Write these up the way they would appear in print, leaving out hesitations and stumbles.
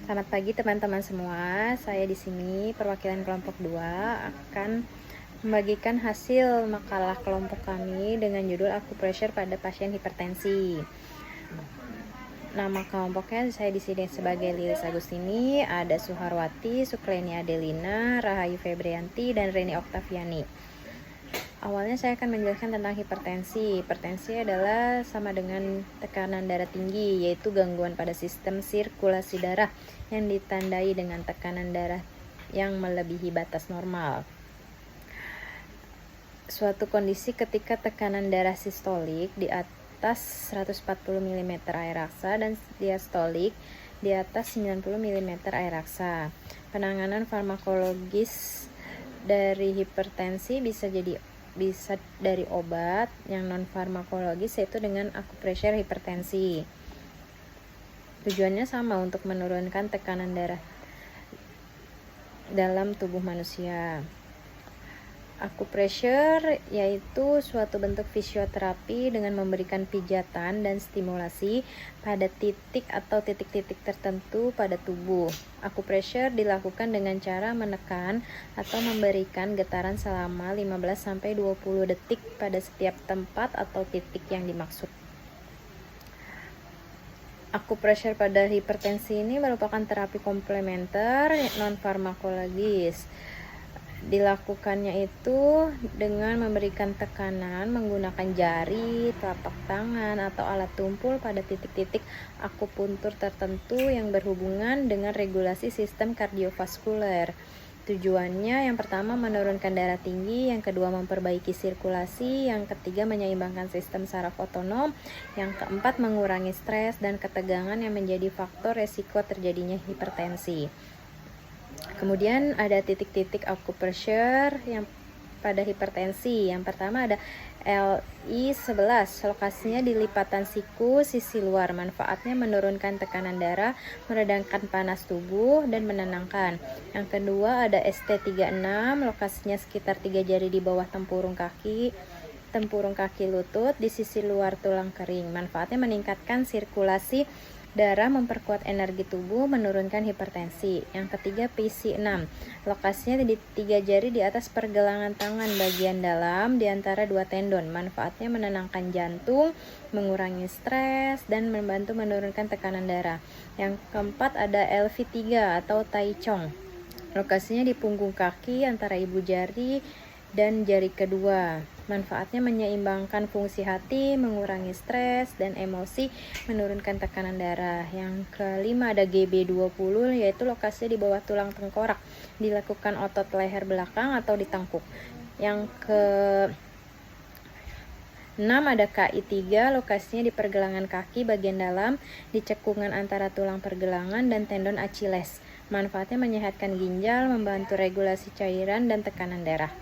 Selamat pagi teman-teman semua. Saya di sini perwakilan kelompok 2 akan membagikan hasil makalah kelompok kami dengan judul Acupressure pada pasien hipertensi. Nama kelompoknya saya di sini sebagai Lilis Agustini, ada Suharwati, Sukleni Adelina, Rahayu Febrianti, dan Reni Oktaviani. Awalnya saya akan menjelaskan tentang hipertensi. Hipertensi adalah sama dengan tekanan darah tinggi, yaitu gangguan pada sistem sirkulasi darah yang ditandai dengan tekanan darah yang melebihi batas normal. Suatu kondisi ketika tekanan darah sistolik di atas 140 mm air raksa dan diastolik di atas 90 mm air raksa. Penanganan farmakologis dari hipertensi bisa dari obat yang non farmakologis, yaitu dengan akupressure hipertensi. Tujuannya sama, untuk menurunkan tekanan darah dalam tubuh manusia. Akupressure yaitu suatu bentuk fisioterapi dengan memberikan pijatan dan stimulasi pada titik atau titik-titik tertentu pada tubuh. Akupressure dilakukan dengan cara menekan atau memberikan getaran selama 15-20 detik pada setiap tempat atau titik yang dimaksud. Akupressure pada hipertensi ini merupakan terapi komplementer non farmakologis. Dilakukannya itu dengan memberikan tekanan menggunakan jari, telapak tangan, atau alat tumpul pada titik-titik akupuntur tertentu yang berhubungan dengan regulasi sistem kardiovaskuler. Tujuannya yang pertama menurunkan darah tinggi, yang kedua memperbaiki sirkulasi, yang ketiga menyeimbangkan sistem saraf otonom, yang keempat mengurangi stres dan ketegangan yang menjadi faktor resiko terjadinya hipertensi. Kemudian ada titik-titik acupressure yang pada hipertensi. Yang pertama ada LI11, lokasinya di lipatan siku sisi luar. Manfaatnya menurunkan tekanan darah, meredamkan panas tubuh, dan menenangkan. Yang kedua ada ST36, lokasinya sekitar 3 jari di bawah tempurung kaki lutut di sisi luar tulang kering. Manfaatnya meningkatkan sirkulasi darah, memperkuat energi tubuh, menurunkan hipertensi. Yang ketiga PC6, lokasinya di 3 jari di atas pergelangan tangan bagian dalam di antara 2 tendon. Manfaatnya menenangkan jantung, mengurangi stres, dan membantu menurunkan tekanan darah. Yang keempat ada LV3 atau Tai Chong, lokasinya di punggung kaki antara ibu jari dan jari kedua. Manfaatnya menyeimbangkan fungsi hati, mengurangi stres dan emosi, menurunkan tekanan darah. Yang kelima ada GB20, yaitu lokasinya di bawah tulang tengkorak, dilakukan otot leher belakang atau di tengkuk. Yang ke 6 ada KI3, lokasinya di pergelangan kaki bagian dalam, di cekungan antara tulang pergelangan dan tendon Achilles. Manfaatnya menyehatkan ginjal, membantu regulasi cairan dan tekanan darah.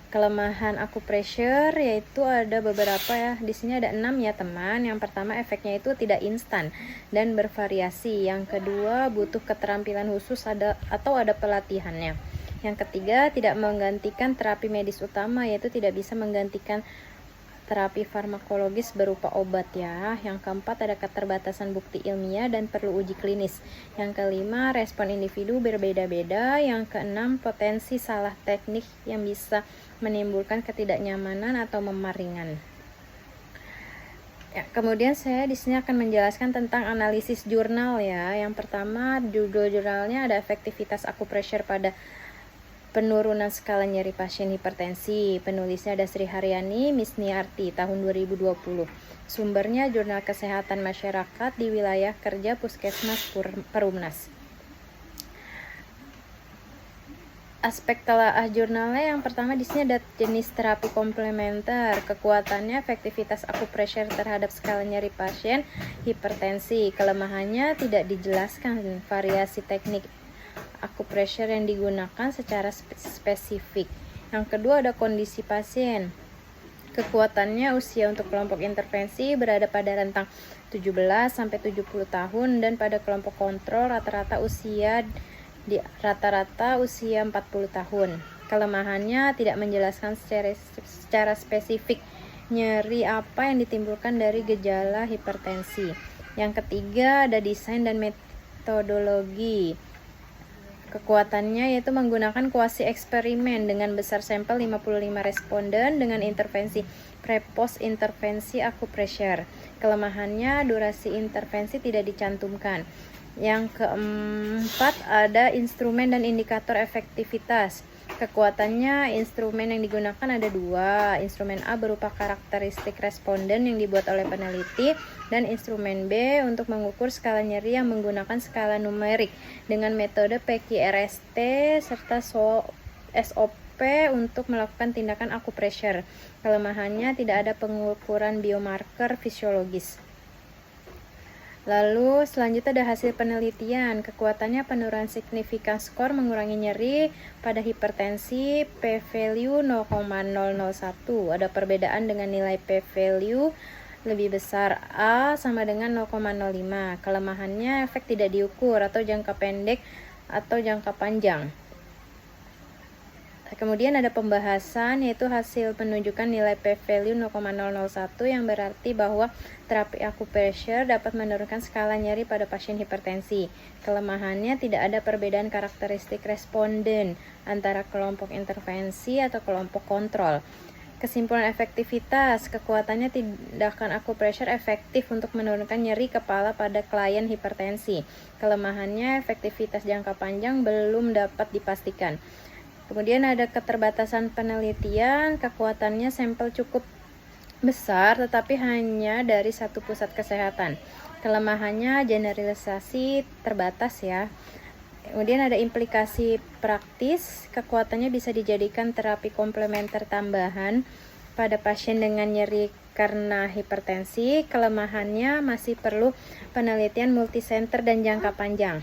Kelemahan akupressure yaitu ada beberapa ya. Di sini ada 6 ya teman. Yang pertama, efeknya itu tidak instan dan bervariasi. Yang kedua, butuh keterampilan khusus atau ada pelatihannya. Yang ketiga, tidak menggantikan terapi medis utama, yaitu tidak bisa menggantikan terapi farmakologis berupa obat ya. Yang keempat ada keterbatasan bukti ilmiah dan perlu uji klinis. Yang kelima, respon individu berbeda-beda. Yang keenam, potensi salah teknik yang bisa menimbulkan ketidaknyamanan atau memar ringan. Ya, kemudian saya di sini akan menjelaskan tentang analisis jurnal ya. Yang pertama, judul jurnalnya ada efektivitas akupressure pada penurunan skala nyeri pasien hipertensi. Penulisnya ada Sri Haryani Misniarti tahun 2020. Sumbernya Jurnal Kesehatan Masyarakat di Wilayah Kerja Puskesmas Perumnas. Aspek telaah jurnalnya yang pertama di sini ada jenis terapi komplementer, kekuatannya, efektivitas akupressure terhadap skala nyeri pasien hipertensi. Kelemahannya tidak dijelaskan, variasi teknik akupressure yang digunakan secara spesifik. Yang kedua ada kondisi pasien. Kekuatannya, usia untuk kelompok intervensi berada pada rentang 17-70 tahun dan pada kelompok kontrol rata-rata usia 40 tahun. Kelemahannya tidak menjelaskan secara spesifik nyeri apa yang ditimbulkan dari gejala hipertensi. Yang ketiga ada desain dan metode metodologi. Kekuatannya yaitu menggunakan kuasi eksperimen dengan besar sampel 55 responden dengan intervensi pre-post intervensi acupressure. Kelemahannya durasi intervensi tidak dicantumkan. Yang keempat ada instrumen dan indikator efektivitas. Kekuatannya instrumen yang digunakan ada dua. Instrumen A berupa karakteristik responden yang dibuat oleh peneliti, dan instrumen B untuk mengukur skala nyeri yang menggunakan skala numerik dengan metode PQRST serta SOP untuk melakukan tindakan acupressure. Kelemahannya tidak ada pengukuran biomarker fisiologis. Lalu selanjutnya ada hasil penelitian. Kekuatannya penurunan signifikan skor mengurangi nyeri pada hipertensi, p-value 0,001. Ada perbedaan dengan nilai p-value lebih besar A sama dengan 0,05. Kelemahannya efek tidak diukur atau jangka pendek atau jangka panjang. Kemudian ada pembahasan yaitu hasil penunjukan nilai p-value 0,001 yang berarti bahwa terapi acupressure dapat menurunkan skala nyeri pada pasien hipertensi. Kelemahannya tidak ada perbedaan karakteristik responden antara kelompok intervensi atau kelompok kontrol. Kesimpulan efektivitas, kekuatannya tindakan acupressure efektif untuk menurunkan nyeri kepala pada klien hipertensi. Kelemahannya efektivitas jangka panjang belum dapat dipastikan. Kemudian ada keterbatasan penelitian, kekuatannya sampel cukup besar tetapi hanya dari satu pusat kesehatan. Kelemahannya generalisasi terbatas ya. Kemudian ada implikasi praktis, kekuatannya bisa dijadikan terapi komplementer tambahan pada pasien dengan nyeri karena hipertensi. Kelemahannya masih perlu penelitian multisenter dan jangka panjang.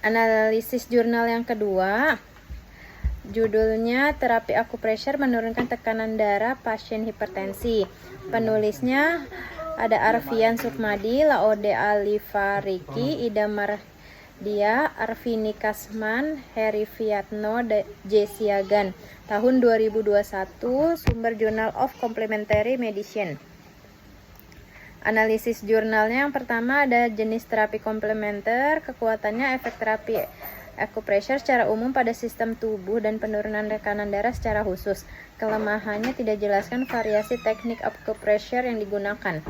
Analisis jurnal yang kedua, judulnya terapi acupressure menurunkan tekanan darah pasien hipertensi. Penulisnya ada Arfian Sukmadi, Laode Alifariki, Ida Mardia, Arvini Kasman, Heri Fiatno, Jesiagan. Tahun 2021, sumber Journal of Complementary Medicine. Analisis jurnalnya yang pertama ada jenis terapi komplementer, kekuatannya efek terapi acupressure secara umum pada sistem tubuh dan penurunan tekanan darah secara khusus. Kelemahannya tidak jelaskan variasi teknik acupressure yang digunakan.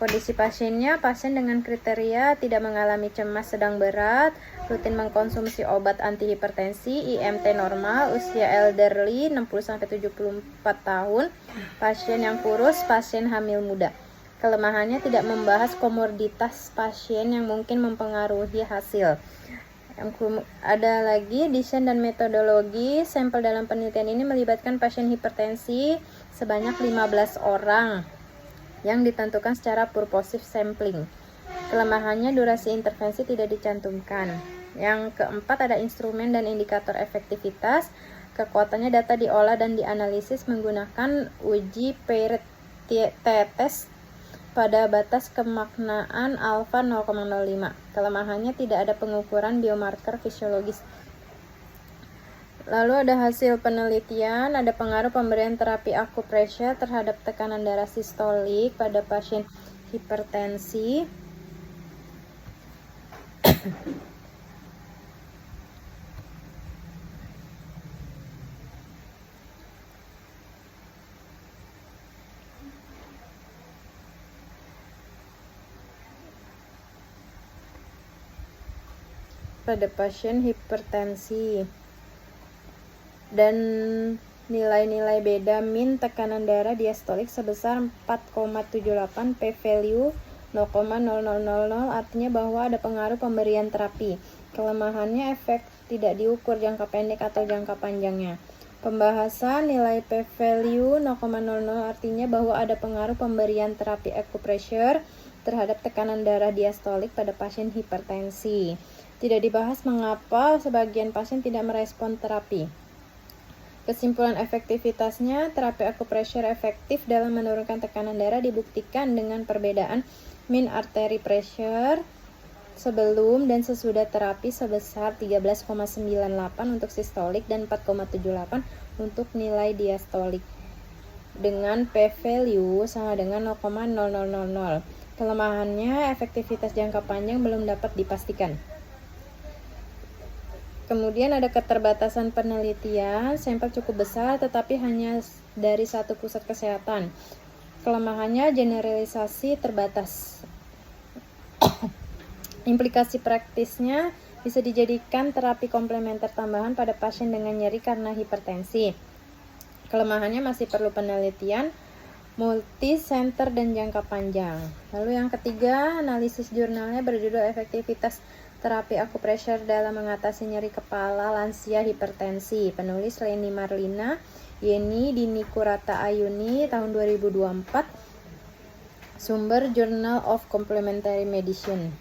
Kondisi pasiennya, pasien dengan kriteria tidak mengalami cemas sedang berat, rutin mengkonsumsi obat antihipertensi, IMT normal, usia elderly 60-74 tahun, pasien yang kurus, pasien hamil muda. Kelemahannya tidak membahas komorbiditas pasien yang mungkin mempengaruhi hasil. Ada lagi desain dan metodologi. Sampel dalam penelitian ini melibatkan pasien hipertensi sebanyak 15 orang yang ditentukan secara purposive sampling. Kelemahannya durasi intervensi tidak dicantumkan. Yang keempat ada instrumen dan indikator efektivitas. Kekuatannya data diolah dan dianalisis menggunakan uji paired t-test pada batas kemaknaan alfa 0,05. Kelemahannya tidak ada pengukuran biomarker fisiologis. Lalu ada hasil penelitian, ada pengaruh pemberian terapi acupressure terhadap tekanan darah sistolik pada pasien hipertensi. Pada pasien hipertensi, dan nilai-nilai beda min tekanan darah diastolik sebesar 4,78, p-value 0,0000, artinya bahwa ada pengaruh pemberian terapi. Kelemahannya efek tidak diukur jangka pendek atau jangka panjangnya. Pembahasan nilai p-value 0,00 artinya bahwa ada pengaruh pemberian terapi acupressure terhadap tekanan darah diastolik pada pasien hipertensi. Tidak dibahas mengapa sebagian pasien tidak merespon terapi. Kesimpulan efektivitasnya, terapi acupressure efektif dalam menurunkan tekanan darah dibuktikan dengan perbedaan mean artery pressure sebelum dan sesudah terapi sebesar 13,98 untuk sistolik dan 4,78 untuk nilai diastolik dengan p-value sama dengan 0,0000. Kelemahannya, efektivitas jangka panjang belum dapat dipastikan. Kemudian ada keterbatasan penelitian, sampel cukup besar tetapi hanya dari satu pusat kesehatan. Kelemahannya, generalisasi terbatas. Implikasi praktisnya bisa dijadikan terapi komplementer tambahan pada pasien dengan nyeri karena hipertensi. Kelemahannya masih perlu penelitian multi center dan jangka panjang. Lalu yang ketiga, analisis jurnalnya berjudul efektivitas terapi akupressure dalam mengatasi nyeri kepala lansia hipertensi. Penulis Leni Marlina, Yeni Dini Kurata Ayuni, tahun 2024. Sumber Journal of Complementary Medicine.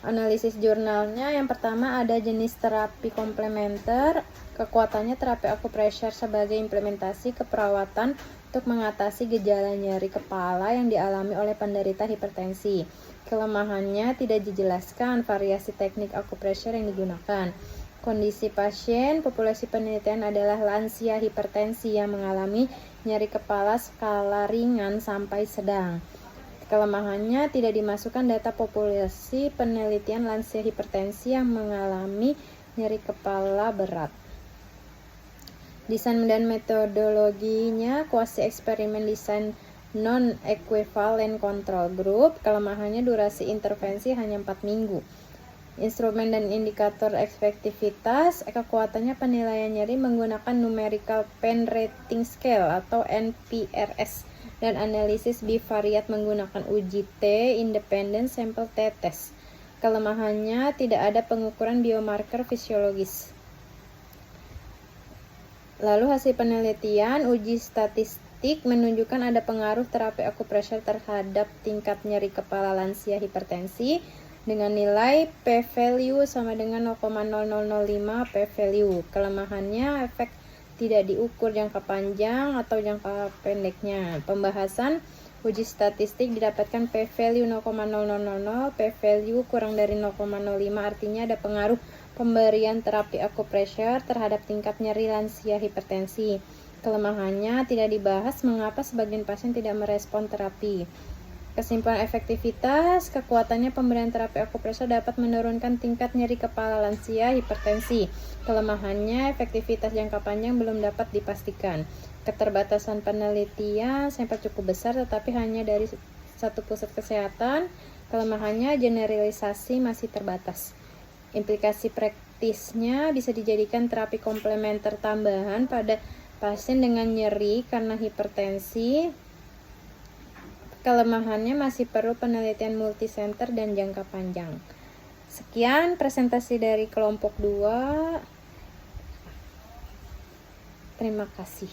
Analisis jurnalnya, yang pertama ada jenis terapi komplementer, kekuatannya terapi akupressure sebagai implementasi keperawatan untuk mengatasi gejala nyeri kepala yang dialami oleh penderita hipertensi. Kelemahannya tidak dijelaskan variasi teknik akupressure yang digunakan. Kondisi pasien, populasi penelitian adalah lansia hipertensi yang mengalami nyeri kepala skala ringan sampai sedang. Kelemahannya tidak dimasukkan data populasi penelitian lansia hipertensi yang mengalami nyeri kepala berat. Desain dan metodologinya, kuasi eksperimen desain non-equivalent control group. Kelemahannya, durasi intervensi hanya 4 minggu. Instrumen dan indikator efektivitas, kekuatannya penilaian nyeri menggunakan numerical pain rating scale atau NPRS, dan analisis bivariat menggunakan uji T independent sample T-test. Kelemahannya, tidak ada pengukuran biomarker fisiologis. Lalu hasil penelitian, uji statistik menunjukkan ada pengaruh terapi akupressure terhadap tingkat nyeri kepala lansia hipertensi dengan nilai p-value sama dengan 0,0005 p-value. Kelemahannya, efek tidak diukur jangka panjang atau jangka pendeknya. Pembahasan, uji statistik didapatkan p-value 0,0000, p-value kurang dari 0,05, artinya ada pengaruh pemberian terapi akupressure terhadap tingkat nyeri lansia hipertensi. Kelemahannya tidak dibahas mengapa sebagian pasien tidak merespon terapi. Kesimpulan efektivitas, kekuatannya pemberian terapi akupressure dapat menurunkan tingkat nyeri kepala lansia hipertensi. Kelemahannya, efektivitas jangka panjang belum dapat dipastikan. Keterbatasan penelitian, sampel cukup besar tetapi hanya dari satu pusat kesehatan. Kelemahannya, generalisasi masih terbatas. Implikasi praktisnya bisa dijadikan terapi komplementer tambahan pada pasien dengan nyeri karena hipertensi. Kelemahannya masih perlu penelitian multicenter dan jangka panjang. Sekian presentasi dari kelompok 2. Terima kasih.